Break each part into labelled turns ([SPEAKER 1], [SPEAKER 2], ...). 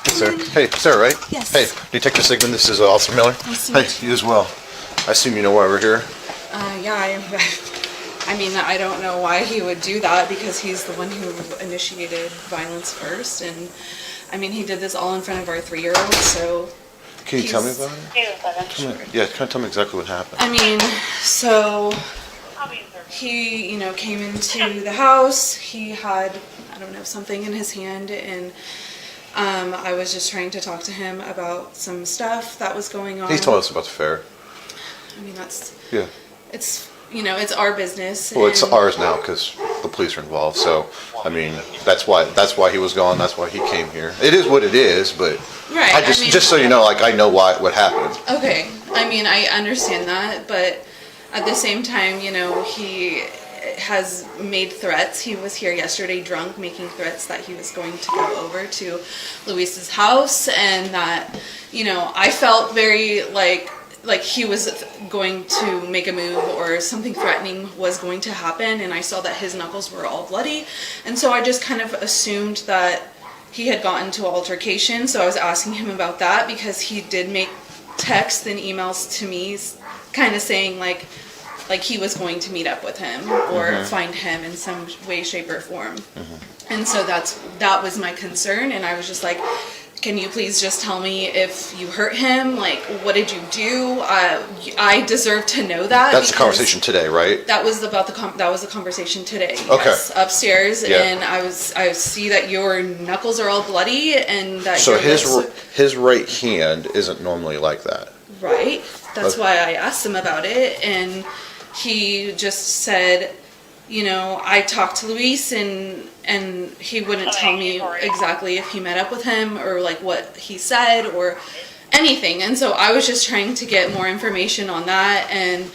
[SPEAKER 1] Sarah. Hey, Sarah, right?
[SPEAKER 2] Yes.
[SPEAKER 1] Hey, Detective Sigmund, this is Officer Miller.
[SPEAKER 2] Nice to
[SPEAKER 1] Hey,
[SPEAKER 2] meet
[SPEAKER 1] you as well. I assume you know why we're here?
[SPEAKER 2] Yeah, I mean, I don't know why he would do that because he's the one who initiated violence first. And I mean, he did this all in front of our 3-year-old, so.
[SPEAKER 1] Can you tell me about it?
[SPEAKER 2] Sure.
[SPEAKER 1] Yeah, kind of tell me exactly what happened.
[SPEAKER 2] I mean, so he, came into the house. He had, I don't know, something in his hand, and I was just trying to talk to him about some stuff that was going on.
[SPEAKER 1] He told us about the fair.
[SPEAKER 2] I mean,
[SPEAKER 1] Yeah.
[SPEAKER 2] it's our business.
[SPEAKER 1] Well, it's
[SPEAKER 2] and-
[SPEAKER 1] ours now because the police are involved. So, I mean, that's why he was gone. That's why he came here. It is what it is, but
[SPEAKER 2] Right.
[SPEAKER 1] I just so you know, like I know what happened.
[SPEAKER 2] Okay, I mean, I understand that, but at the same time, he has made threats. He was here yesterday drunk, making threats that he was going to go over to Luis's house, and that, I felt very like he was going to make a move or something threatening was going to happen, and I saw that his knuckles were all bloody, and so I just kind of assumed that he had gotten into an altercation. So I was asking him about that because he did make texts and emails to me kind of saying like he was going to meet up with him or find him in some way, shape, or form. And so that was my concern, and I was just like, can you please just tell me if you hurt him? Like, what did you do? I deserve to know that.
[SPEAKER 1] That's the conversation today, right?
[SPEAKER 2] That was about that was the conversation today.
[SPEAKER 1] Okay.
[SPEAKER 2] Yes, upstairs,
[SPEAKER 1] Yeah.
[SPEAKER 2] and I see that your knuckles are all bloody, and that
[SPEAKER 1] So
[SPEAKER 2] your lips-
[SPEAKER 1] his right hand isn't normally like that.
[SPEAKER 2] right. That's
[SPEAKER 1] Okay.
[SPEAKER 2] why I asked him about it, and he just said, I talked to Luis, and he wouldn't tell me exactly if he met up with him or like what he said or anything. And so I was just trying to get more information on that, and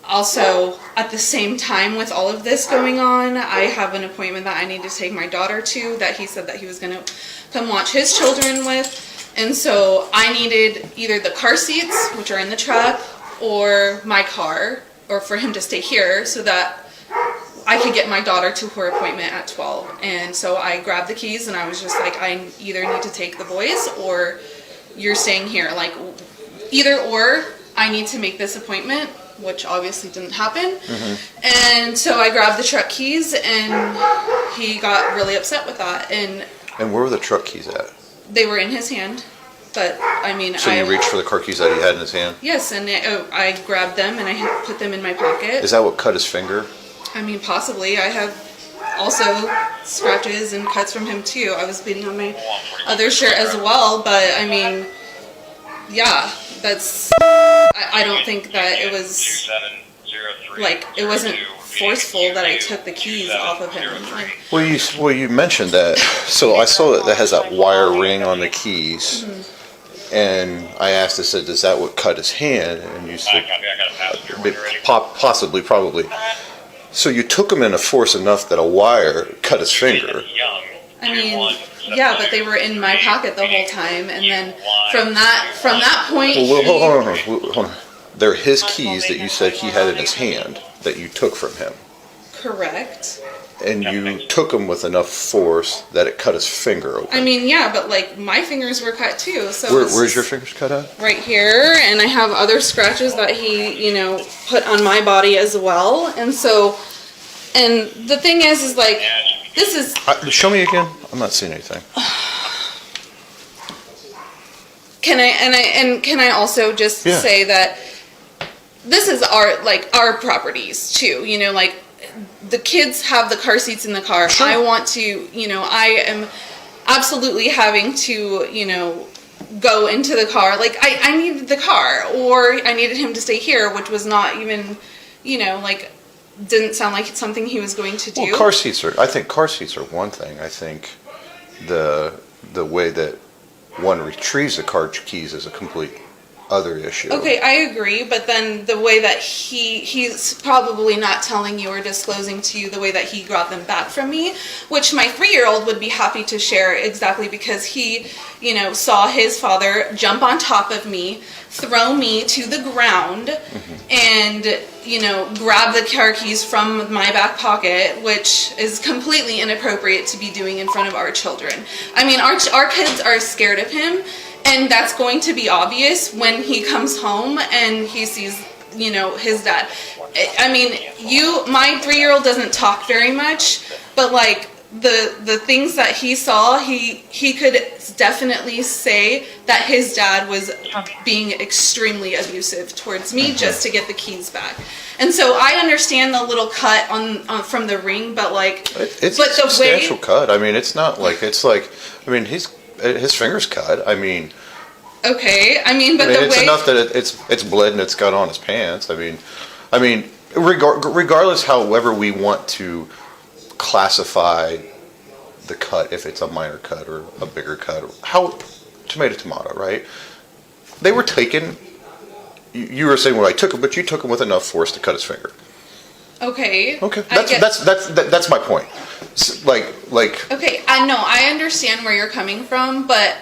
[SPEAKER 2] also at the same time with all of this going on, I have an appointment that I need to take my daughter to that he said that he was going to come watch his children with. And so I needed either the car seats, which are in the truck, or my car, or for him to stay here so that I could get my daughter to her appointment at 12. And so I grabbed the keys and I was just like, I either need to take the boys or you're staying here. Like, either or, I need to make this appointment, which obviously didn't happen. And so I grabbed the truck keys, and he got really upset with that. And
[SPEAKER 1] And where were the truck keys at?
[SPEAKER 2] they were in his hand. But I mean,
[SPEAKER 1] So you reached for the car keys that he had in his hand?
[SPEAKER 2] Yes, and I grabbed them and I put them in my pocket.
[SPEAKER 1] Is that what cut his finger?
[SPEAKER 2] I mean, possibly. I have also scratches and cuts from him too. I was bleeding on my other shirt as well, but I mean, yeah, that's. I don't think that it was like it wasn't forceful that I took the keys off of him. Like,
[SPEAKER 1] Well, you mentioned that. So I saw that has that wire ring on the keys. And I asked, I said, is that what cut his hand? And you said, possibly, probably. So you took him in a force enough that a wire cut his finger.
[SPEAKER 2] I mean, yeah, but they were in my pocket the whole time, and then from that point,
[SPEAKER 1] Well, hold on. They're his keys that you said he had in his hand that you took from him.
[SPEAKER 2] correct.
[SPEAKER 1] And you took him with enough force that it cut his finger open.
[SPEAKER 2] I mean, yeah, but like my fingers were cut too. So
[SPEAKER 1] Where's your fingers cut at?
[SPEAKER 2] right here, and I have other scratches that he, put on my body as well. And so, and the thing is like, this is.
[SPEAKER 1] Show me again. I'm not seeing anything.
[SPEAKER 2] Can I also just say that this is our properties too. Like the kids have the car seats in the car.
[SPEAKER 1] Sure.
[SPEAKER 2] I want to, I am absolutely having to, go into the car. Like I needed the car, or I needed him to stay here, which was not even, didn't sound like it's something he was going to do.
[SPEAKER 1] Well, I think car seats are one thing. I think the way that one retrieves the car keys is a complete other issue.
[SPEAKER 2] Okay, I agree, but then the way that he's probably not telling you or disclosing to you the way that he got them back from me, which my 3-year-old would be happy to share exactly because he, saw his father jump on top of me, throw me to the ground, and, grab the car keys from my back pocket, which is completely inappropriate to be doing in front of our children. I mean, our kids are scared of him. And that's going to be obvious when he comes home and he sees, his dad. I mean, my 3-year-old doesn't talk very much, but like the things that he saw, he could definitely say that his dad was being extremely abusive towards me just to get the keys back. And so I understand the little cut on from the ring, but like,
[SPEAKER 1] It's
[SPEAKER 2] but
[SPEAKER 1] a
[SPEAKER 2] the
[SPEAKER 1] substantial
[SPEAKER 2] way,
[SPEAKER 1] cut. I mean, it's not like, his finger's cut. I mean,
[SPEAKER 2] okay, but the
[SPEAKER 1] it's
[SPEAKER 2] way
[SPEAKER 1] enough that it's bled and it's got on his pants. I mean, regardless, however we want to classify the cut, if it's a minor cut or a bigger cut, how tomato, right? They were taken. You were saying, well, I took them, but you took them with enough force to cut his finger.
[SPEAKER 2] Okay.
[SPEAKER 1] Okay, that's my point.
[SPEAKER 2] Okay, I know, I understand where you're coming from, but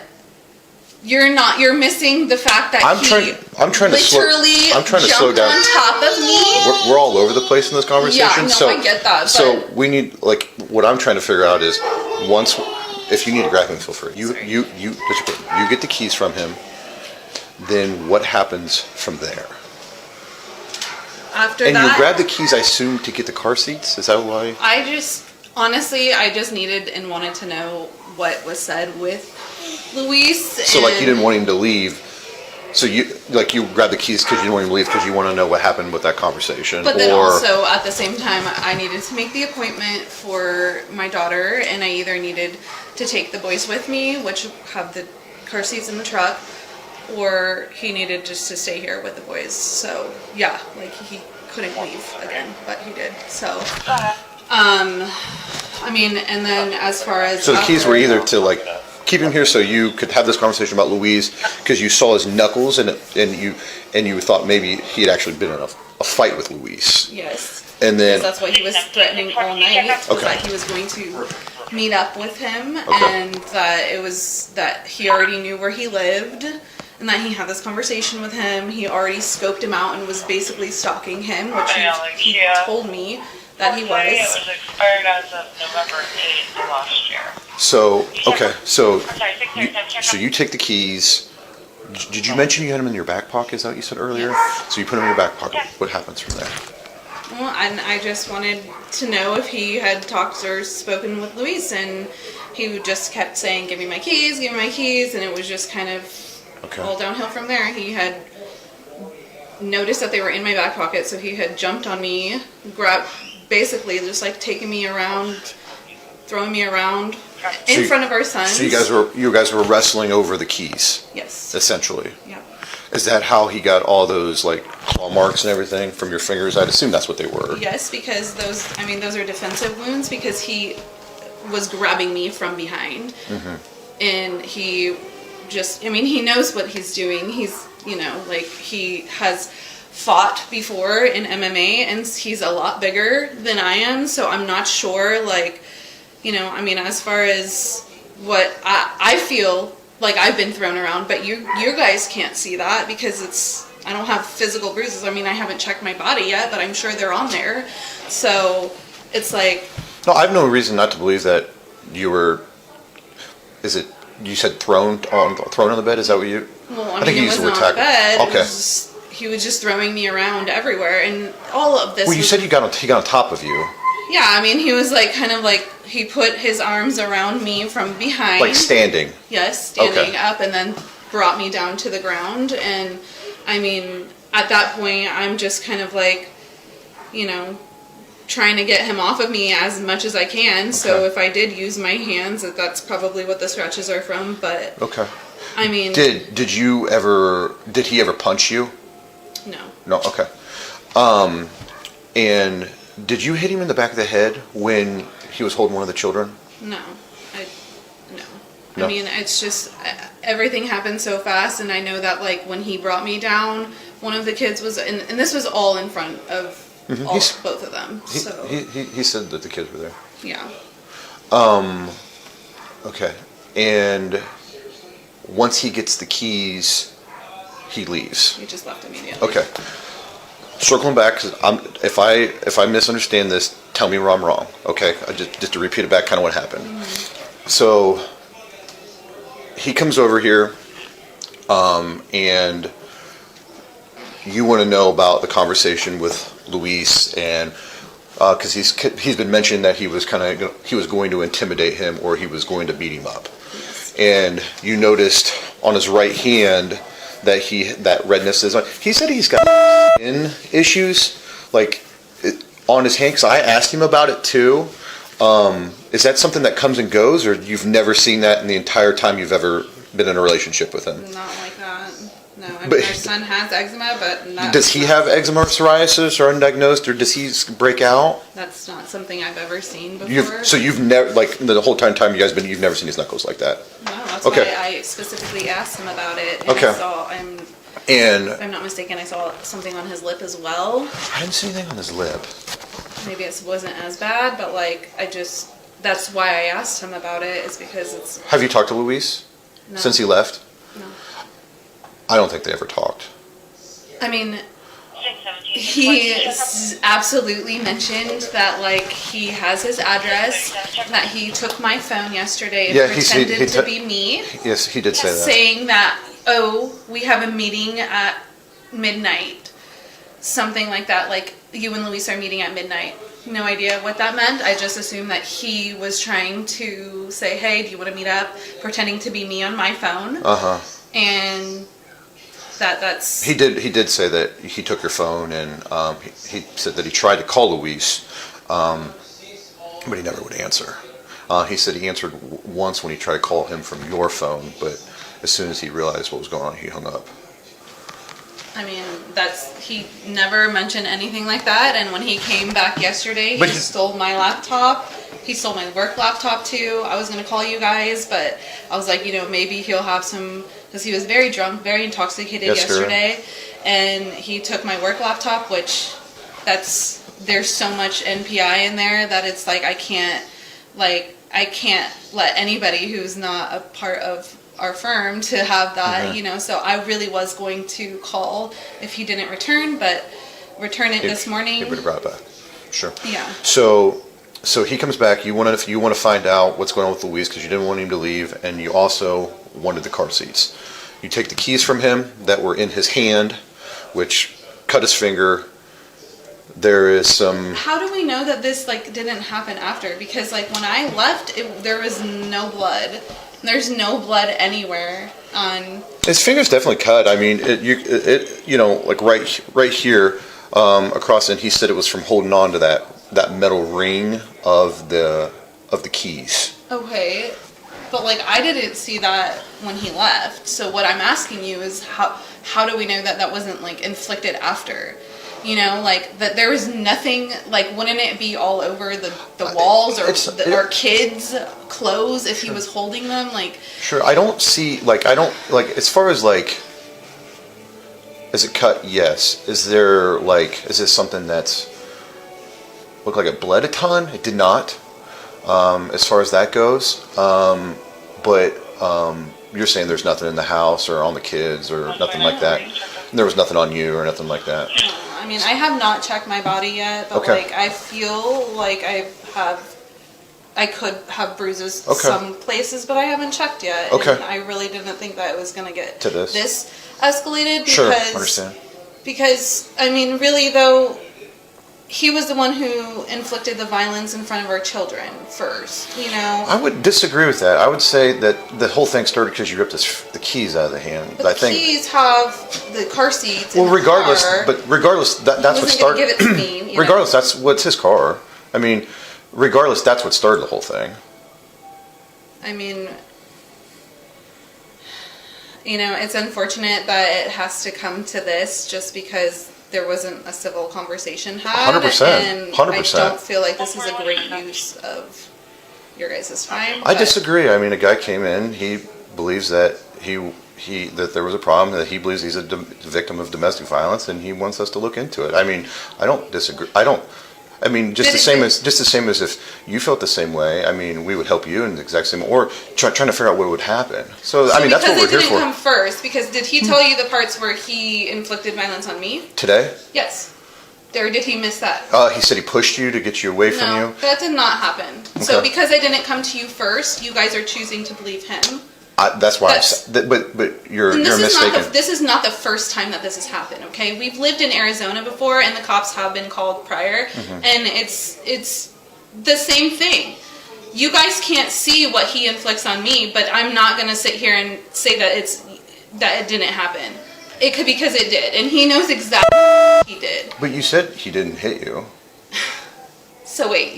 [SPEAKER 2] you're missing the fact that
[SPEAKER 1] I'm trying to slow down.
[SPEAKER 2] on top of me.
[SPEAKER 1] We're all over the place in this conversation.
[SPEAKER 2] Yeah, no,
[SPEAKER 1] so,
[SPEAKER 2] I get that.
[SPEAKER 1] So we need, what I'm trying to figure out is, if you need to grab him, feel free. You get the keys from him. Then what happens from there?
[SPEAKER 2] After
[SPEAKER 1] and
[SPEAKER 2] that,
[SPEAKER 1] you grab the keys, I assume, to get the car seats. Is that why?
[SPEAKER 2] I just needed and wanted to know what was said with Luis.
[SPEAKER 1] So you didn't want him to leave. So you grabbed the keys because you didn't want him to leave because you want to know what happened with that conversation.
[SPEAKER 2] But then also at the same time, I needed to make the appointment for my daughter, and I either needed to take the boys with me, which have the car seats in the truck, or he needed just to stay here with the boys. So yeah, he couldn't leave again, but he did. So and then as far as
[SPEAKER 1] the keys were either to keep him here so you could have this conversation about Louise because you saw his knuckles and you thought maybe he had actually been in a fight with Louise.
[SPEAKER 2] Yes.
[SPEAKER 1] And then
[SPEAKER 2] that's what he was threatening all night. Was that he was going to meet up with him, and that he already knew where he lived. And that he had this conversation with him. He already scoped him out and was basically stalking him, which he told me that he was.
[SPEAKER 3] It was expired as of November 8th last year.
[SPEAKER 1] So you take the keys. Did you mention you had them in your back pocket? Is that what you said earlier?
[SPEAKER 2] Yes.
[SPEAKER 1] So you put them in your back pocket. What happens from there?
[SPEAKER 2] Well, and I just wanted to know if he had talked or spoken with Luis, and he just kept saying, give me my keys, and it was just kind of all downhill from there. He had noticed that they were in my back pocket, so he had jumped on me, basically just taking me around, throwing me around in front of our sons.
[SPEAKER 1] So you guys were wrestling over the keys.
[SPEAKER 2] Yes.
[SPEAKER 1] Essentially.
[SPEAKER 2] Yeah.
[SPEAKER 1] Is that how he got all those claw marks and everything from your fingers? I'd assume that's what they were.
[SPEAKER 2] Yes, because those are defensive wounds because he was grabbing me from behind. Mm-hmm. And he he knows what he's doing. He's, he has fought before in MMA and he's a lot bigger than I am. So I'm not sure, as far as what I feel like I've been thrown around, but you guys can't see that because I don't have physical bruises. I haven't checked my body yet, but I'm sure they're on there. So it's
[SPEAKER 1] No, I have no reason not to believe that you were, you said thrown on the bed? Is that what you?
[SPEAKER 2] Well, I think he wasn't on the bed. Okay. He was just throwing me around everywhere, and all of this.
[SPEAKER 1] Well, you said he got on top of you.
[SPEAKER 2] Yeah, he was he put his arms around me from behind.
[SPEAKER 1] Standing.
[SPEAKER 2] Yes, standing up, and then brought me down to the ground. And at that point, I'm just kind of trying to get him off of me as much as I can. Okay. So if I did use my hands, that's probably what the scratches are from. But
[SPEAKER 1] okay. Did he ever punch you?
[SPEAKER 2] No.
[SPEAKER 1] No. Okay. And did you hit him in the back of the head when he was holding one of the children?
[SPEAKER 2] No.
[SPEAKER 1] No.
[SPEAKER 2] I mean, it's just everything happened so fast, and I know that like when he brought me down, one of the kids was, and this was all in front of both of them. So
[SPEAKER 1] He said that the kids were there.
[SPEAKER 2] yeah.
[SPEAKER 1] Okay. And once he gets the keys, he leaves.
[SPEAKER 2] He just left immediately.
[SPEAKER 1] Okay. Circling back, 'cause if I misunderstand this, tell me where I'm wrong. Okay. Just to repeat it back, kind of what happened. So he comes over here, and you want to know about the conversation with Luis, and because he's been mentioning that he was going to intimidate him, or he was going to beat him up, and you noticed on his right hand that redness is on. He said he's got skin issues, like on his hand. 'Cause I asked him about it too. Is that something that comes and goes, or you've never seen that in the entire time you've ever been in a relationship with him?
[SPEAKER 2] Not like that. No, I
[SPEAKER 1] But-
[SPEAKER 2] mean, our son has eczema, but not.
[SPEAKER 1] Does he have eczema or psoriasis or undiagnosed, or does he break out?
[SPEAKER 2] That's not something I've ever seen before.
[SPEAKER 1] You've never, like, the whole time you guys been, you've never seen his knuckles like that.
[SPEAKER 2] No, that's
[SPEAKER 1] Okay.
[SPEAKER 2] why I specifically asked him about it. And
[SPEAKER 1] Okay. And
[SPEAKER 2] if I'm not mistaken, I saw something on his lip as well.
[SPEAKER 1] I didn't see anything on his lip.
[SPEAKER 2] Maybe it wasn't as bad, but like that's why I asked him about it, is because it's
[SPEAKER 1] Have you talked to Luis
[SPEAKER 2] no.
[SPEAKER 1] since he left?
[SPEAKER 2] No.
[SPEAKER 1] I don't think they ever talked.
[SPEAKER 2] I mean,
[SPEAKER 3] 617.
[SPEAKER 2] he absolutely mentioned that like he has his address, that he took my phone yesterday and
[SPEAKER 1] Yeah,
[SPEAKER 2] pretended to be me,
[SPEAKER 1] Yes, he did say that.
[SPEAKER 2] saying that, oh, we have a meeting at midnight. Something like that, like you and Luis are meeting at midnight. No idea what that meant. I just assumed that he was trying to say, hey, do you want to meet up? Pretending to be me on my phone.
[SPEAKER 1] Uh-huh.
[SPEAKER 2] And that's...
[SPEAKER 1] He did say that he took your phone, and he said that he tried to call Luis, but he never would answer. He said he answered once when he tried to call him from your phone, but as soon as he realized what was going on, he hung up.
[SPEAKER 2] I mean, he never mentioned anything like that, and when he came back yesterday,
[SPEAKER 1] But
[SPEAKER 2] he stole my laptop. He stole my work laptop too. I was going to call you guys, but I was like, maybe he'll have some, because he was very drunk, very intoxicated yesterday, and he took my work laptop, which there's so much NPI in there that it's like I can't let anybody who's not a part of our firm to have that, so I really was going to call if he didn't return, but return it this morning.
[SPEAKER 1] He would have brought it back. Sure.
[SPEAKER 2] Yeah.
[SPEAKER 1] So he comes back. You want to find out what's going on with Luis because you didn't want him to leave, and you also wanted the car seats. You take the keys from him that were in his hand, which cut his finger. There is some.
[SPEAKER 2] How do we know that this didn't happen after? Because when I left, there was no blood. There's no blood anywhere on.
[SPEAKER 1] His finger's definitely cut. I mean, right here across, and he said it was from holding on to that metal ring of the keys.
[SPEAKER 2] Okay, but I didn't see that when he left. So what I'm asking you is how do we know that wasn't inflicted after? That there was nothing, wouldn't it be all over the walls or our kids' clothes if he was holding them?
[SPEAKER 1] Sure, I don't see, as far as, is it cut? Yes. Is there, is this something that's, looked like it bled a ton? It did not, as far as that goes. But you're saying there's nothing in the house or on the kids or nothing like that? And there was nothing on you or nothing like that?
[SPEAKER 2] I mean, I have not checked my body yet, but
[SPEAKER 1] Okay.
[SPEAKER 2] I feel like I could have bruises
[SPEAKER 1] Okay.
[SPEAKER 2] some places, but I haven't checked yet.
[SPEAKER 1] Okay.
[SPEAKER 2] And I really didn't think that it was going to get
[SPEAKER 1] To this?
[SPEAKER 2] escalated because,
[SPEAKER 1] Sure, understand.
[SPEAKER 2] because, I mean, really though, he was the one who inflicted the violence in front of our children first,
[SPEAKER 1] I would disagree with that. I would say that the whole thing started because you ripped the keys out of the hand.
[SPEAKER 2] But the keys have the car seats.
[SPEAKER 1] Well,
[SPEAKER 2] in the
[SPEAKER 1] regardless,
[SPEAKER 2] car.
[SPEAKER 1] that's what
[SPEAKER 2] wasn't
[SPEAKER 1] started.
[SPEAKER 2] gonna give it to me, you know?
[SPEAKER 1] Regardless, that's what's his car. I mean, regardless, that's what started the whole thing.
[SPEAKER 2] I mean, it's unfortunate that it has to come to this just because there wasn't a civil conversation had.
[SPEAKER 1] 100%,
[SPEAKER 2] And
[SPEAKER 1] 100%.
[SPEAKER 2] I don't feel like this is a great use of your guys' time.
[SPEAKER 1] I
[SPEAKER 2] but-
[SPEAKER 1] disagree. I mean, a guy came in. He believes that that there was a problem. That he believes he's a victim of domestic violence, and he wants us to look into it. I mean, I don't disagree. I mean, just the same as if you felt the same way. I mean, we would help you in the exact same, or trying to figure out what would happen. So I mean, that's what we're here
[SPEAKER 2] Because it didn't come
[SPEAKER 1] for.
[SPEAKER 2] first. Because did he tell you the parts where he inflicted violence on me?
[SPEAKER 1] Today,
[SPEAKER 2] Yes. Or did he miss that?
[SPEAKER 1] he said he pushed you to get you away from
[SPEAKER 2] No,
[SPEAKER 1] you.
[SPEAKER 2] that did not happen. So
[SPEAKER 1] Okay.
[SPEAKER 2] because I didn't come to you first, you guys are choosing to believe him.
[SPEAKER 1] That's why.
[SPEAKER 2] That's-
[SPEAKER 1] But you're
[SPEAKER 2] And
[SPEAKER 1] mistaken.
[SPEAKER 2] this is not the first time that this has happened. Okay, we've lived in Arizona before, and the cops have been called prior, and it's the same thing. You guys can't see what he inflicts on me, but I'm not gonna sit here and say that it didn't happen. It could, because it did, and he knows exactly what he did.
[SPEAKER 1] But you said he didn't hit you.
[SPEAKER 2] So wait,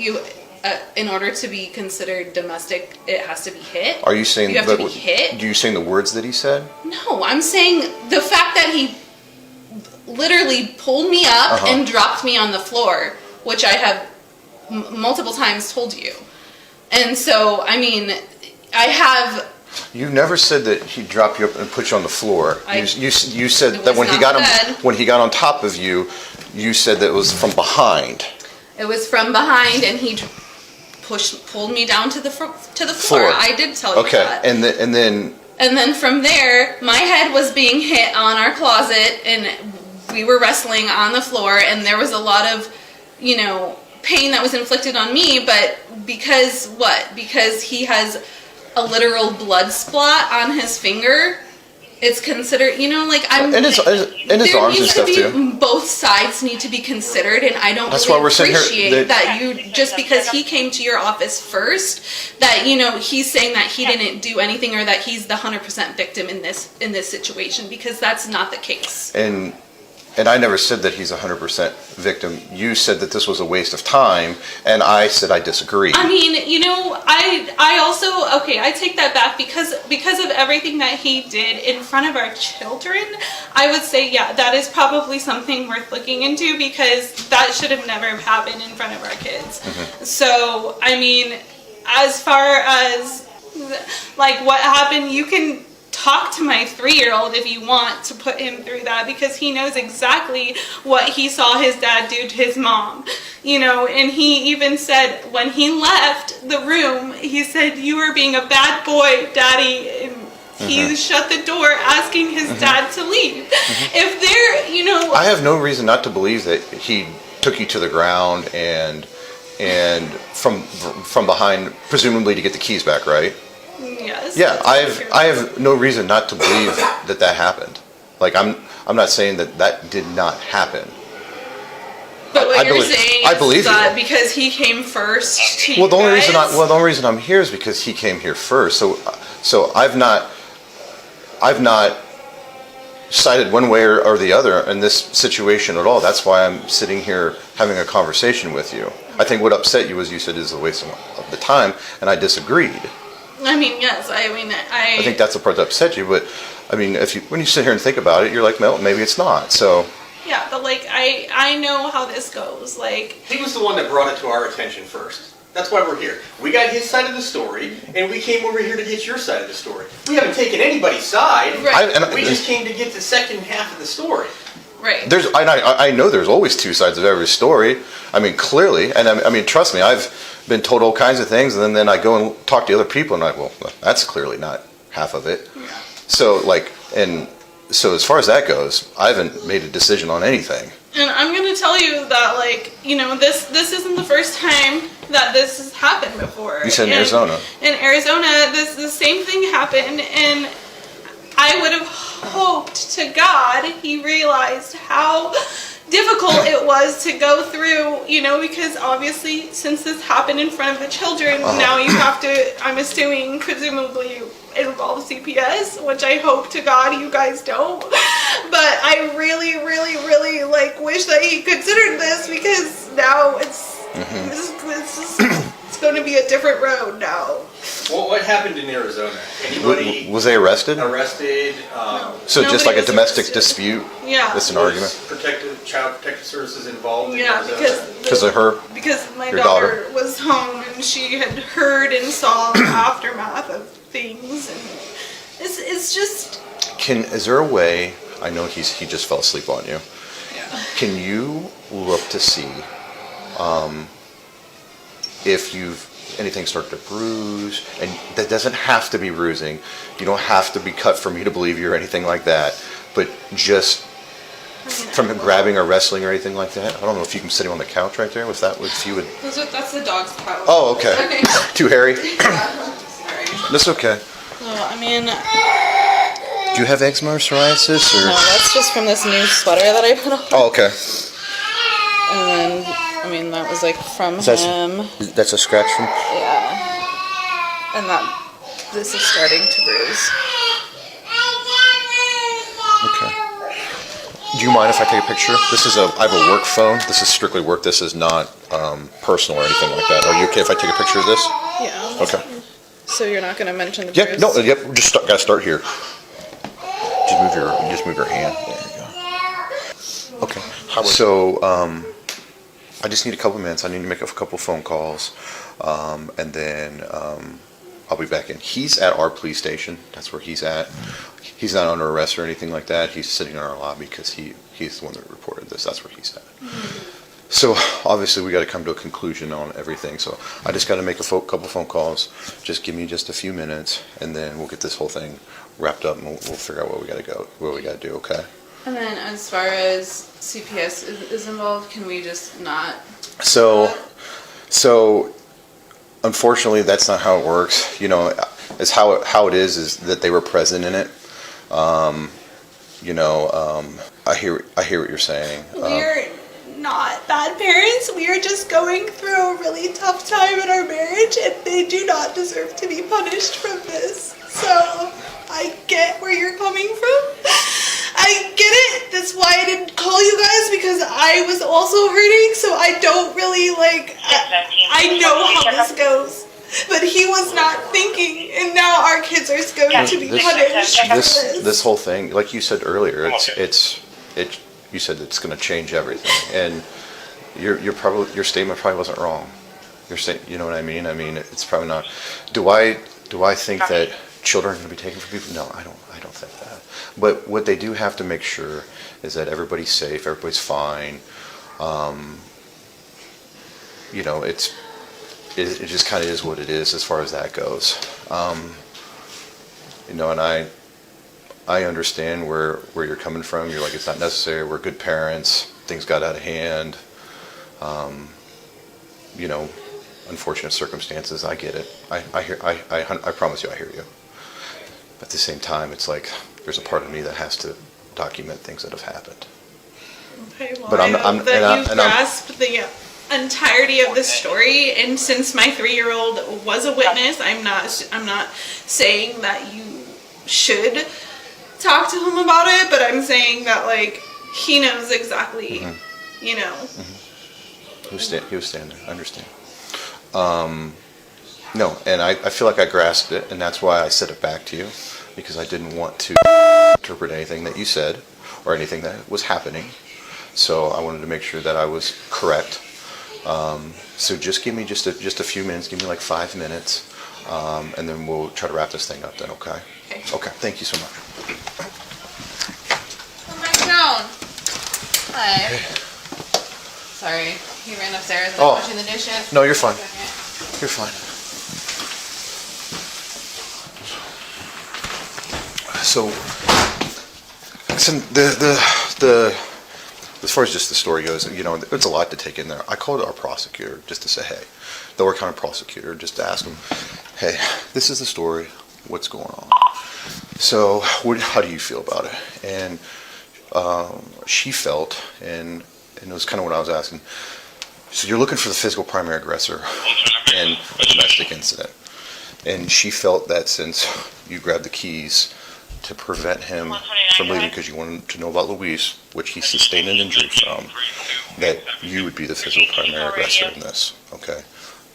[SPEAKER 2] in order to be considered domestic, it has to be hit?
[SPEAKER 1] Are you saying
[SPEAKER 2] You have to be hit?
[SPEAKER 1] Do you saying the words that he said?
[SPEAKER 2] No, I'm saying the fact that he literally pulled me up and dropped me on the floor, which I have multiple times told you. And so, I mean, I have...
[SPEAKER 1] You never said that he dropped you up and put you on the floor. You said
[SPEAKER 2] It
[SPEAKER 1] that
[SPEAKER 2] was not said.
[SPEAKER 1] when he got on top of you, you said that it was from behind.
[SPEAKER 2] It was from behind, and he pulled me down to the floor. I did tell you
[SPEAKER 1] Okay,
[SPEAKER 2] that.
[SPEAKER 1] and then
[SPEAKER 2] And then from there, my head was being hit on our closet, and we were wrestling on the floor, and there was a lot of, pain that was inflicted on me, but because he has a literal blood spot on his finger, it's considered, I'm...
[SPEAKER 1] and his arms and stuff too.
[SPEAKER 2] Both sides need to be considered, and I don't
[SPEAKER 1] That's
[SPEAKER 2] really
[SPEAKER 1] why we're sitting here-
[SPEAKER 2] appreciate that you, just because he came to your office first, that, he's saying that he didn't do anything, or that he's the 100% victim in this situation, because that's not the case.
[SPEAKER 1] And I never said that he's 100% victim. You said that this was a waste of time, and I said I disagree.
[SPEAKER 2] I mean, I also, okay, I take that back, because of everything that he did in front of our children, I would say, yeah, that is probably something worth looking into, because that should have never happened in front of our kids. So, I mean, as far as, like, what happened, you can talk to my 3-year-old if you want to put him through that, because he knows exactly what he saw his dad do to his mom, and he even said when he left the room, he said, "You are being a bad boy, Daddy," and he shut the door asking his dad to leave. If they're,
[SPEAKER 1] I have no reason not to believe that he took you to the ground and from behind, presumably to get the keys back, right?
[SPEAKER 2] yes.
[SPEAKER 1] Yeah, I have no reason not to believe that happened. Like I'm not saying that did not happen.
[SPEAKER 2] But what
[SPEAKER 1] I
[SPEAKER 2] you're
[SPEAKER 1] believe-
[SPEAKER 2] saying
[SPEAKER 1] I
[SPEAKER 2] is
[SPEAKER 1] believe
[SPEAKER 2] that
[SPEAKER 1] you.
[SPEAKER 2] because he came first to
[SPEAKER 1] Well, the only
[SPEAKER 2] you guys,
[SPEAKER 1] reason I'm here is because he came here first. So I've not sided one way or the other in this situation at all. That's why I'm sitting here having a conversation with you. I think what upset you was you said it was a waste of the time, and I disagreed.
[SPEAKER 2] I mean, yes. I
[SPEAKER 1] I think that's the part that upset you. But I mean, when you sit here and think about it, you're like, no, maybe it's not. So
[SPEAKER 2] yeah, but like I know how this goes. Like,
[SPEAKER 4] He was the one that brought it to our attention first. That's why we're here. We got his side of the story, and we came over here to get your side of the story. We haven't taken anybody's side.
[SPEAKER 2] Right.
[SPEAKER 4] We just came to get the second half of the story.
[SPEAKER 2] right.
[SPEAKER 1] I know there's always two sides of every story. I mean, clearly, and I mean, trust me, I've been told all kinds of things, and then I go and talk to other people, and I'm like, well, that's clearly not half of it. So so as far as that goes, I haven't made a decision on anything.
[SPEAKER 2] And I'm gonna tell you that, like, this isn't the first time that this has happened before.
[SPEAKER 1] You said in
[SPEAKER 2] And
[SPEAKER 1] Arizona.
[SPEAKER 2] In Arizona, the same thing happened, and I would have hoped to God he realized how difficult it was to go through, because obviously since this happened in front of the children, now you have to, I'm assuming, presumably involve CPS, which I hope to God you guys don't. But I really, really, really wish that he considered this, because now it's going to be a different road now.
[SPEAKER 4] Well, what happened in Arizona? Anybody
[SPEAKER 1] Was they arrested?
[SPEAKER 4] arrested?
[SPEAKER 1] So just
[SPEAKER 2] Nobody
[SPEAKER 1] like a
[SPEAKER 2] was
[SPEAKER 1] domestic
[SPEAKER 2] arrested.
[SPEAKER 1] dispute?
[SPEAKER 2] Yeah.
[SPEAKER 1] That's an
[SPEAKER 4] was
[SPEAKER 1] argument.
[SPEAKER 4] Protected. Child Protective Services involved?
[SPEAKER 2] Yeah,
[SPEAKER 1] Because of her?
[SPEAKER 2] because my
[SPEAKER 1] Your
[SPEAKER 2] daughter,
[SPEAKER 1] daughter?
[SPEAKER 2] was home and she had heard and saw the aftermath of things, and it's just
[SPEAKER 1] Is there a way, I know he just fell asleep on you.
[SPEAKER 2] yeah.
[SPEAKER 1] Can you look to see if anything started to bruise? And that doesn't have to be bruising. You don't have to be cut for me to believe you or anything like that. But just from him grabbing or wrestling or anything like that. I don't know if you can sit him on the couch right there. If you would.
[SPEAKER 2] That's the dog's couch.
[SPEAKER 1] Oh, okay. Too hairy.
[SPEAKER 2] Sorry.
[SPEAKER 1] That's okay.
[SPEAKER 2] Well, I mean,
[SPEAKER 1] Do you have eczema or psoriasis or?
[SPEAKER 2] no, that's just from this new sweater that I put on.
[SPEAKER 1] Oh, okay.
[SPEAKER 2] And then, I mean, that was like from
[SPEAKER 1] That's-
[SPEAKER 2] him.
[SPEAKER 1] That's a scratch from.
[SPEAKER 2] Yeah. And this is starting to bruise.
[SPEAKER 1] Okay. Do you mind if I take a picture? I have a work phone. This is strictly work. This is not personal or anything like that. Are you okay if I take a picture of this?
[SPEAKER 2] Yeah.
[SPEAKER 1] Okay.
[SPEAKER 2] So you're not going to mention the
[SPEAKER 1] Yeah.
[SPEAKER 2] bruise?
[SPEAKER 1] No. Yep. Gotta start here. Just move your hand. There you go. Okay. So I just need a couple minutes. I need to make a couple phone calls, and then I'll be back in. He's at our police station. That's where he's at. He's not under arrest or anything like that. He's sitting in our lobby because he's the one that reported this. That's where he's at. So obviously we got to come to a conclusion on everything. So I just got to make a couple phone calls. Just give me just a few minutes, and then we'll get this whole thing wrapped up, and we'll figure out where we got to do. Okay.
[SPEAKER 2] And then as far as CPS is involved, can we just not?
[SPEAKER 1] So unfortunately, that's not how it works. You know, it's how it is that they were present in it. I hear what you're saying.
[SPEAKER 2] We're not bad parents. We are just going through a really tough time in our marriage, and they do not deserve to be punished from this. So I get where you're coming from. I get it. That's why I didn't call you guys, because I was also hurting. So I don't really I know how this goes. But he was not thinking, and now our kids are going to be punished for
[SPEAKER 1] This whole thing, like you said earlier, you said it's going to change everything, and your statement probably wasn't wrong. You know what I mean? I mean, it's probably not. Do I think that children are going to be taken from people? No, I don't think that. But what they do have to make sure is that everybody's safe, everybody's fine. It just kind of is what it is as far as that goes. And I understand where you're coming from. You're like, it's not necessary. We're good parents. Things got out of hand. Unfortunate circumstances. I get it. I promise you, I hear you. But at the same time, it's like there's a part of me that has to document things that have happened.
[SPEAKER 2] Okay, well,
[SPEAKER 1] But
[SPEAKER 2] I hope that you grasp the entirety of the story, and since my 3-year-old was a witness, I'm not saying that you should talk to him about it, but I'm saying that he knows exactly,
[SPEAKER 1] He was standing. I understand. No, and I feel like I grasped it, and that's why I said it back to you, because I didn't want to interpret anything that you said or anything that was happening. So I wanted to make sure that I was correct. So just give me just a few minutes. Give me like 5 minutes, and then we'll try to wrap this thing up. Then, okay? Okay. Thank you so much.
[SPEAKER 2] Oh, my phone. Hi. Sorry, he ran upstairs and
[SPEAKER 1] Oh.
[SPEAKER 2] washing the dishes.
[SPEAKER 1] No, you're fine. You're fine. So the as far as just the story goes, it's a lot to take in there. I called our prosecutor just to say, hey, the Door County prosecutor, just to ask him, hey, this is the story. What's going on? So how do you feel about it? And she felt, and it was kind of what I was asking. So you're looking for the physical primary aggressor in a domestic incident. And she felt that since you grabbed the keys to prevent him from leaving because you wanted to know about Luis, which he sustained an injury from, that you would be the physical primary aggressor in this, okay?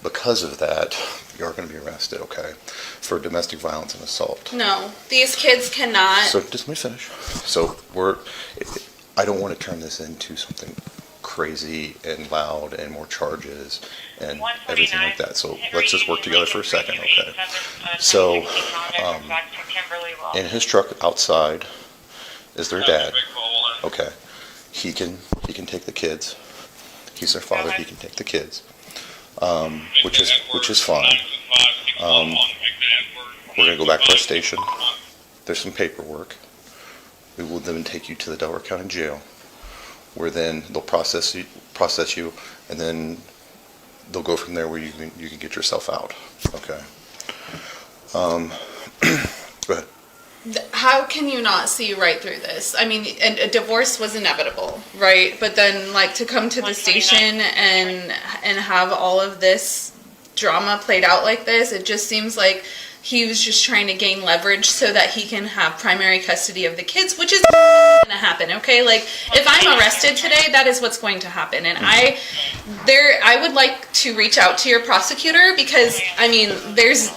[SPEAKER 1] Because of that, you're going to be arrested, okay, for domestic violence and assault.
[SPEAKER 2] No, these kids cannot.
[SPEAKER 1] So just let me finish. So I don't want to turn this into something crazy and loud and more charges and everything like that. So let's just work together for a second, okay? So, in his truck outside is their dad. Okay, he can take the kids. He's their father. He can take the kids, which is fine. We're gonna go back to our station. There's some paperwork. We will then take you to the Delaware County Jail, where then they'll process you, and then they'll go from there where you can get yourself out. Okay. Go ahead.
[SPEAKER 2] How can you not see right through this? I mean, a divorce was inevitable, right? But then, like, to come to the station and have all of this drama played out like this, it just seems like he was just trying to gain leverage so that he can have primary custody of the kids, which is going to happen, okay? Like, if I'm arrested today, that is what's going to happen. And I would like to reach out to your prosecutor because, I mean, there's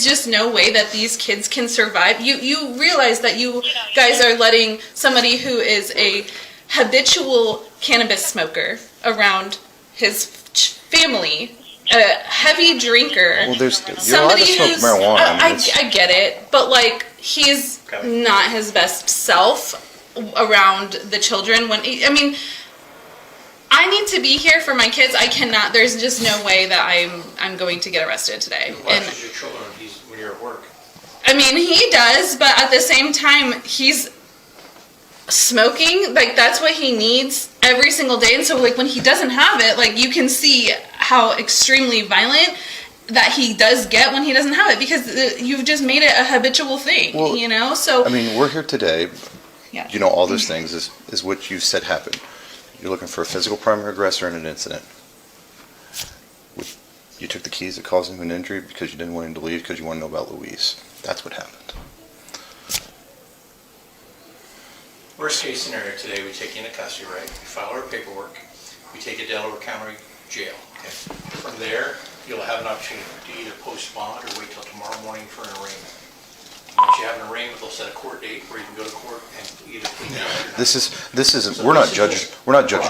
[SPEAKER 2] just no way that these kids can survive. You realize that you guys are letting somebody who is a habitual cannabis smoker around his family, a heavy drinker.
[SPEAKER 1] Well, you're allowed to smoke marijuana.
[SPEAKER 2] I get it, but like he's not his best self around the children. I need to be here for my kids. I cannot. There's just no way that I'm going to get arrested today.
[SPEAKER 4] He watches your children when you're at work.
[SPEAKER 2] I mean, he does, but at the same time, he's smoking. Like, that's what he needs every single day. And so, like, when he doesn't have it, like, you can see how extremely violent that he does get when he doesn't have it because you've just made it a habitual thing,
[SPEAKER 1] well,
[SPEAKER 2] you know? So,
[SPEAKER 1] I mean, we're here today.
[SPEAKER 2] yeah.
[SPEAKER 1] You know, all those things is what you said happened. You're looking for a physical primary aggressor in an incident. You took the keys that caused him an injury because you didn't want him to leave because you want to know about Luis. That's what happened.
[SPEAKER 4] Worst case scenario today, we take you into custody, right? We file our paperwork. We take you to Delaware County Jail. Okay. From there, you'll have an opportunity to either post bond or wait till tomorrow morning for an arraignment. Once you have an arraignment, they'll set a court date where you can go to court and either plead guilty or not.
[SPEAKER 1] This isn't. We're not judge,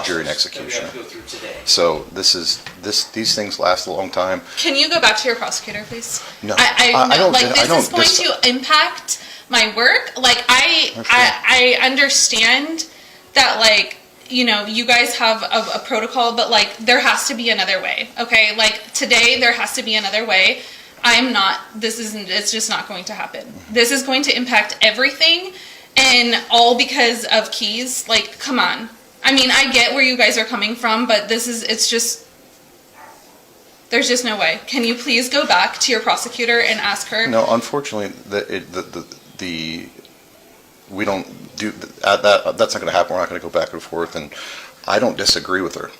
[SPEAKER 1] jury, and executioner.
[SPEAKER 4] That we have to go through today.
[SPEAKER 1] So these things last a long time.
[SPEAKER 2] Can you go back to your prosecutor, please?
[SPEAKER 1] No,
[SPEAKER 2] I
[SPEAKER 1] don't.
[SPEAKER 2] Like, this is going to impact my work. Like, I understand that, like, you know, you guys have a protocol, but, like, there has to be another way, okay? Like, today, there has to be another way. It's just not going to happen. This is going to impact everything, and all because of keys. Like, come on. I mean, I get where you guys are coming from, but there's just no way. Can you please go back to your prosecutor and ask her?
[SPEAKER 1] No, unfortunately, we don't do that. That's not going to happen. We're not going to go back and forth, and I don't disagree with her.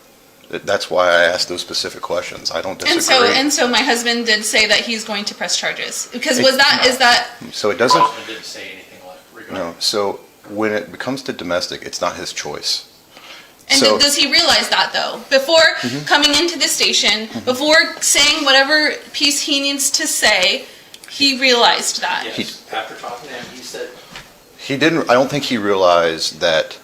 [SPEAKER 1] That's why I asked those specific questions. I don't disagree.
[SPEAKER 2] And so my husband did say that he's going to press charges. Because is that?
[SPEAKER 1] So it doesn't.
[SPEAKER 4] Hoffman didn't say anything like regarding.
[SPEAKER 1] No. So when it comes to domestic, it's not his choice.
[SPEAKER 2] And
[SPEAKER 1] So-
[SPEAKER 2] does he realize that though? Before coming into the station, before saying whatever piece he needs to say, he realized that.
[SPEAKER 4] Yes, after talking to him, he said,
[SPEAKER 1] He didn't. I don't think he realized that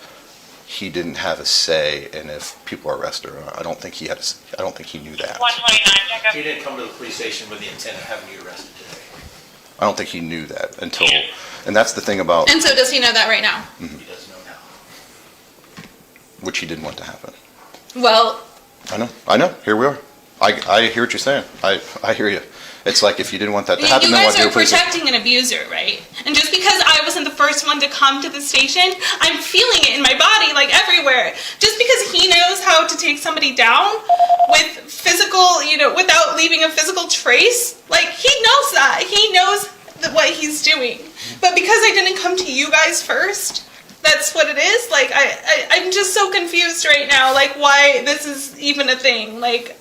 [SPEAKER 1] he didn't have a say in if people are arrested or not. I don't think he had. I don't think he knew that.
[SPEAKER 3] 129, check up.
[SPEAKER 4] he didn't come to the police station with the intent of having you arrested today.
[SPEAKER 1] I don't think he knew that until. And that's the thing about
[SPEAKER 2] And so does he know that right now?
[SPEAKER 4] He doesn't know now.
[SPEAKER 1] which he didn't want to happen.
[SPEAKER 2] Well,
[SPEAKER 1] I know. Here we are. I hear what you're saying. I hear you. It's like if you didn't want that to happen,
[SPEAKER 2] you
[SPEAKER 1] then
[SPEAKER 2] guys
[SPEAKER 1] why'd you
[SPEAKER 2] are
[SPEAKER 1] please?
[SPEAKER 2] protecting an abuser, right? And just because I wasn't the first one to come to the station, I'm feeling it in my body, like everywhere. Just because he knows how to take somebody down with physical, you know, without leaving a physical trace, like he knows that. He knows what he's doing. But because I didn't come to you guys first, that's what it is. Like, I'm just so confused right now, like why this is even a thing. Like,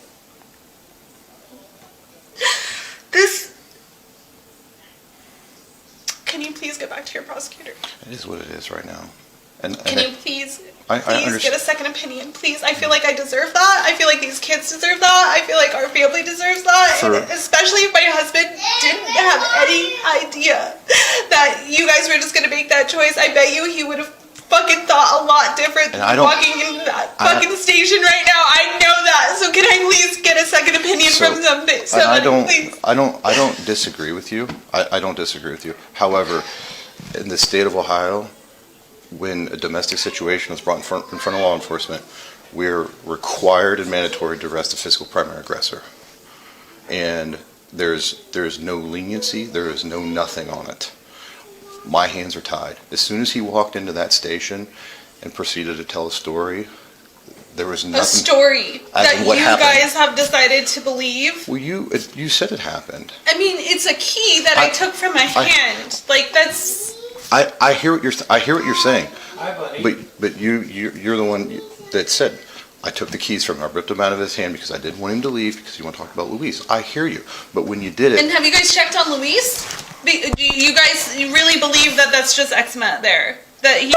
[SPEAKER 2] this. Can you please get back to your prosecutor?
[SPEAKER 1] It is what it is right now. And
[SPEAKER 2] Can you please
[SPEAKER 1] I
[SPEAKER 2] get
[SPEAKER 1] understand.
[SPEAKER 2] a second opinion, please? I feel like I deserve that. I feel like these kids deserve that. I feel like our family deserves that.
[SPEAKER 1] For-
[SPEAKER 2] And especially if my husband didn't have any idea that you guys were just going to make that choice. I bet you he would have fucking thought a lot different
[SPEAKER 1] And
[SPEAKER 2] than
[SPEAKER 1] I don't-
[SPEAKER 2] walking into that fucking station right now. I know that. So can I please get a second opinion from something?
[SPEAKER 1] And
[SPEAKER 2] Please.
[SPEAKER 1] I don't disagree with you. I don't disagree with you. However, in the state of Ohio, when a domestic situation is brought in front of law enforcement, we're required and mandatory to arrest the physical primary aggressor. And there's no leniency, there is no nothing on it. My hands are tied. As soon as he walked into that station and proceeded to tell a story, there was nothing.
[SPEAKER 2] A story
[SPEAKER 1] As
[SPEAKER 2] that
[SPEAKER 1] in what
[SPEAKER 2] you
[SPEAKER 1] happened.
[SPEAKER 2] guys have decided to believe.
[SPEAKER 1] Well, you said it happened.
[SPEAKER 2] I mean, it's a key that I took from my
[SPEAKER 1] I-
[SPEAKER 2] hand. Like that's.
[SPEAKER 1] I hear what you're saying.
[SPEAKER 4] Hi, buddy.
[SPEAKER 1] But you're the one that said, I took the keys from him, I ripped them out of his hand because I didn't want him to leave because you want to talk about Luis. I hear you. But when you did
[SPEAKER 2] And
[SPEAKER 1] it,
[SPEAKER 2] have you guys checked on Luis? Do you guys really believe that that's just eczema there? That he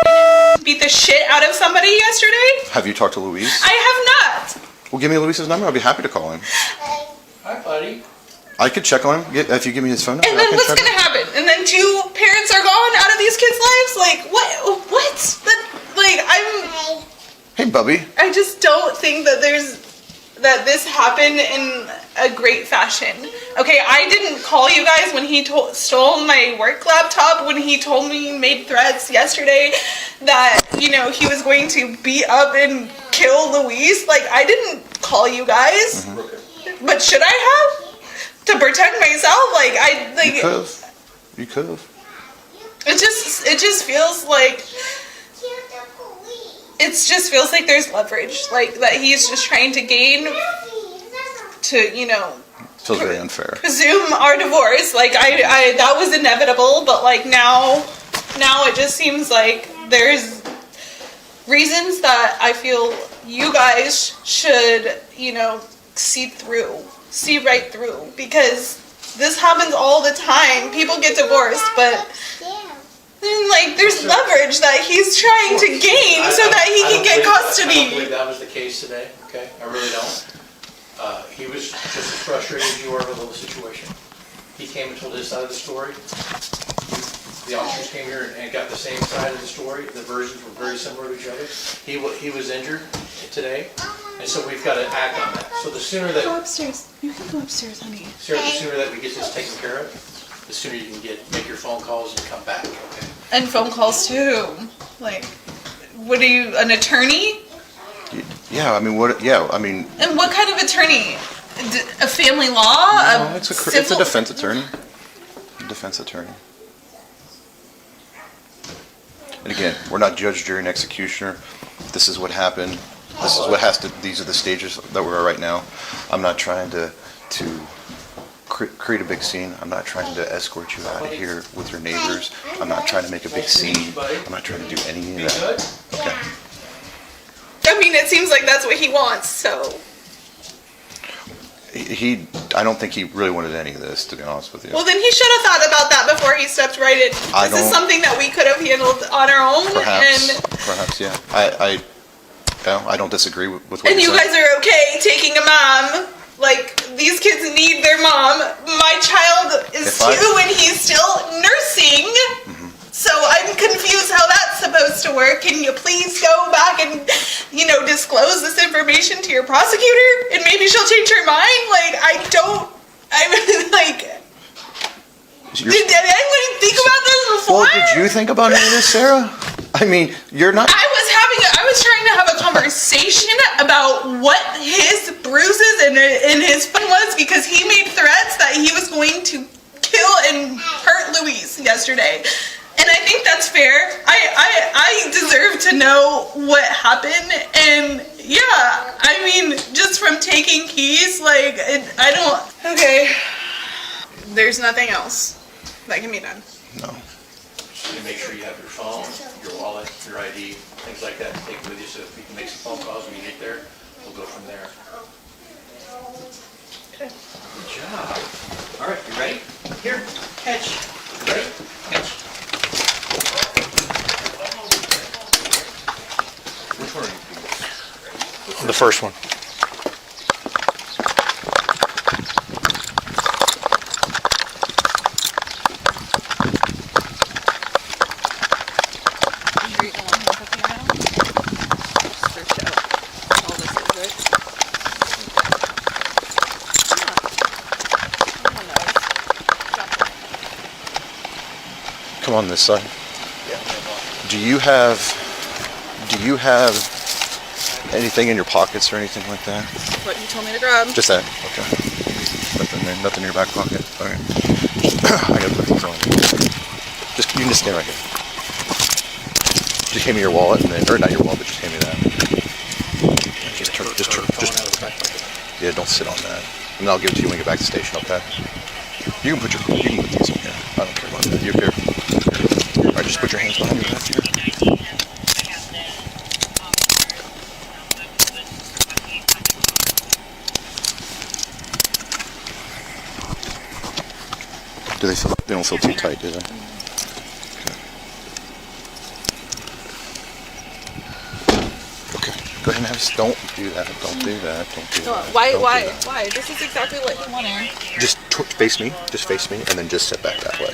[SPEAKER 2] beat the shit out of somebody yesterday?
[SPEAKER 1] have you talked to Luis?
[SPEAKER 2] I have not.
[SPEAKER 1] Well, give me Luis's number. I'll be happy to call him.
[SPEAKER 4] Hi, buddy.
[SPEAKER 1] I could check on him if you give me his phone number.
[SPEAKER 2] And
[SPEAKER 1] I
[SPEAKER 2] then
[SPEAKER 1] can
[SPEAKER 2] what's
[SPEAKER 1] check
[SPEAKER 2] gonna
[SPEAKER 1] on him.
[SPEAKER 2] happen? And then 2 parents are gone out of these kids' lives? Like, what? What?
[SPEAKER 1] Hey, Bubby.
[SPEAKER 2] I just don't think that this happened in a great fashion. Okay, I didn't call you guys when he stole my work laptop, when he told me, made threats yesterday that, you know, he was going to beat up and kill Luis. Like, I didn't call you guys. But should I have? To protect myself?
[SPEAKER 1] You could have.
[SPEAKER 2] It just feels like there's leverage, like that he's just trying to gain to, you know,
[SPEAKER 1] Feels very unfair.
[SPEAKER 2] presume our divorce. Like I that was inevitable, but like now it just seems like there's reasons that I feel you guys should, you know, see right through, because this happens all the time. People get divorced, but then, like, there's leverage that he's trying to gain so that he can get
[SPEAKER 4] I don't
[SPEAKER 2] custody.
[SPEAKER 4] believe that was the case today, okay? I really don't. He was just as frustrated as you are with the whole situation. He came and told his side of the story. The officers came here and got the same side of the story. The versions were very similar to each other. He was injured today, and so we've got to act on that. So the sooner that,
[SPEAKER 2] Go upstairs. You can go upstairs, honey.
[SPEAKER 4] Sarah, the sooner that we get this taken care of, the sooner you can make your phone calls and come back, okay?
[SPEAKER 2] And phone calls too. Like, what are you, an attorney?
[SPEAKER 1] Yeah, I mean, what? Yeah, I mean,
[SPEAKER 2] And what kind of attorney? A family law?
[SPEAKER 1] no, it's a defense attorney. Defense attorney. And again, we're not judge, jury, and executioner. This is what happened. This is what has to. These are the stages that we're at right now. I'm not trying to create a big scene. I'm not trying to escort you out of here with your neighbors. I'm not trying to make a big scene. I'm not trying to do any of that. Okay.
[SPEAKER 2] I mean, it seems like that's what he wants, so.
[SPEAKER 1] I don't think he really wanted any of this, to be honest with you.
[SPEAKER 2] Well, then he should have thought about that before he stepped right in. This is something that we could have handled on our own.
[SPEAKER 1] Perhaps, yeah. I don't disagree with what
[SPEAKER 2] And
[SPEAKER 1] you
[SPEAKER 2] you
[SPEAKER 1] said.
[SPEAKER 2] guys are okay taking a mom. Like, these kids need their mom. My child is 2 and he's still nursing. So I'm confused how that's supposed to work. Can you please go back and, you know, disclose this information to your prosecutor? And maybe she'll change her mind? Like, I'm like, did anyone think about this before?
[SPEAKER 1] Well, did you think about any of this, Sarah? I mean, you're not.
[SPEAKER 2] I was trying to have a conversation about what his bruises and his fun was, because he made threats that he was going to kill and hurt Luis yesterday. And I think that's fair. I deserve to know what happened. And yeah, I mean, just from taking keys, like, I don't. Okay. There's nothing else that can be done.
[SPEAKER 1] No.
[SPEAKER 4] Just make sure you have your phone, your wallet, your ID, things like that, take it with you so if you can make some phone calls when you get there, we'll go from there.
[SPEAKER 2] Okay.
[SPEAKER 4] Good job. All right, you ready? Here, catch. Ready? Catch. Which one are you?
[SPEAKER 5] The first one.
[SPEAKER 1] come on this side.
[SPEAKER 4] Yeah.
[SPEAKER 1] Do you have anything in your pockets or anything like that?
[SPEAKER 2] What you told me to grab.
[SPEAKER 1] Just that. Okay. Nothing in your back pocket. All right. I gotta put these on. You can just stand right here. Just hand me your wallet, and then, or not your wallet, but just hand me that. Yeah, don't sit on that. And I'll give it to you when we get back to the station, okay? You can put these in here. I don't care about that. You here? All right, just put your hands behind your back here. They don't feel too tight, do they? Okay. Go ahead and have. Don't do that. Don't do that. Don't do that.
[SPEAKER 2] Why?
[SPEAKER 1] Don't do
[SPEAKER 2] Why?
[SPEAKER 1] that.
[SPEAKER 2] Why? This is exactly what he wanted.
[SPEAKER 1] Just face me. Just face me, and then just sit back that way.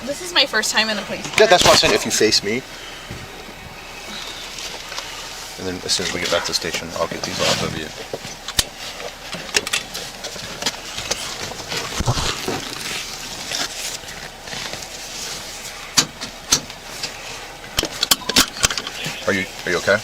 [SPEAKER 2] This is my first time in the police.
[SPEAKER 1] Yeah, that's what I'm saying. If you face me, and then as soon as we get back to the station, I'll get these off of you. Are you okay?